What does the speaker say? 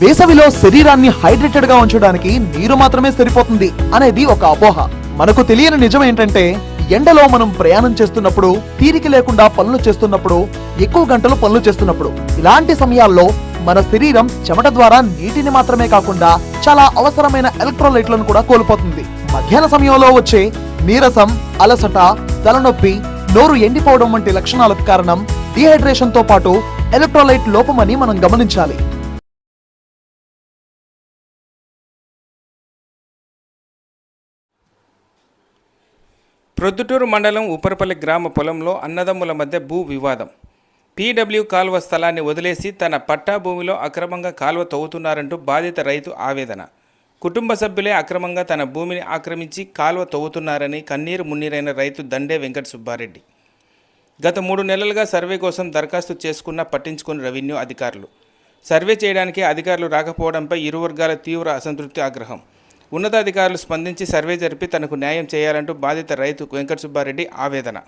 వేసవిలో శరీరాన్ని హైడ్రేటెడ్ గా ఉంచడానికి నీరు మాత్రమే సరిపోతుంది అనేది ఒక అపోహ. మనకు తెలియని నిజం ఏంటంటే ఎండలో మనం ప్రయాణం చేస్తున్నప్పుడు, తీరిక లేకుండా పనులు చేస్తున్నప్పుడు, ఎక్కువ గంటలు పనులు చేస్తున్నప్పుడు, ఇలాంటి సమయాల్లో మన శరీరం చెమట ద్వారా నీటిని మాత్రమే కాకుండా చాలా అవసరమైన ఎలక్ట్రోలైట్లను కూడా కోల్పోతుంది. మధ్యాహ్న సమయంలో వచ్చే నీరసం, అలసట, తలనొప్పి, నోరు ఎండిపోవడం వంటి లక్షణాలకు కారణం డిహైడ్రేషన్ తో పాటు ఎలక్ట్రోలైట్ లోపమని మనం గమనించాలి. ప్రొద్దుటూరు మండలం ఉప్పరపల్లి గ్రామ పొలంలో అన్నదమ్ముల మధ్య భూ వివాదం. పీడబ్ల్యూ కాల్వ స్థలాన్ని వదిలేసి తన పట్టా భూమిలో అక్రమంగా కాల్వ తవ్వుతున్నారంటూ బాధిత రైతు ఆవేదన. కుటుంబ సభ్యులే అక్రమంగా తన భూమిని ఆక్రమించి కాల్వ తవ్వుతున్నారని కన్నీరు మున్నీరైన రైతు దండే వెంకట సుబ్బారెడ్డి. గత 3 నెలలుగా సర్వే కోసం దరఖాస్తు చేసుకున్నా పట్టించుకుని రెవెన్యూ అధికారులు. సర్వే చేయడానికి అధికారులు రాకపోవడంపై ఇరు వర్గాల తీవ్ర అసంతృప్తి, ఆగ్రహం. ఉన్నతాధికారులు స్పందించి సర్వే జరిపి తనకు న్యాయం చేయాలంటూ బాధిత రైతు వెంకట సుబ్బారెడ్డి ఆవేదన.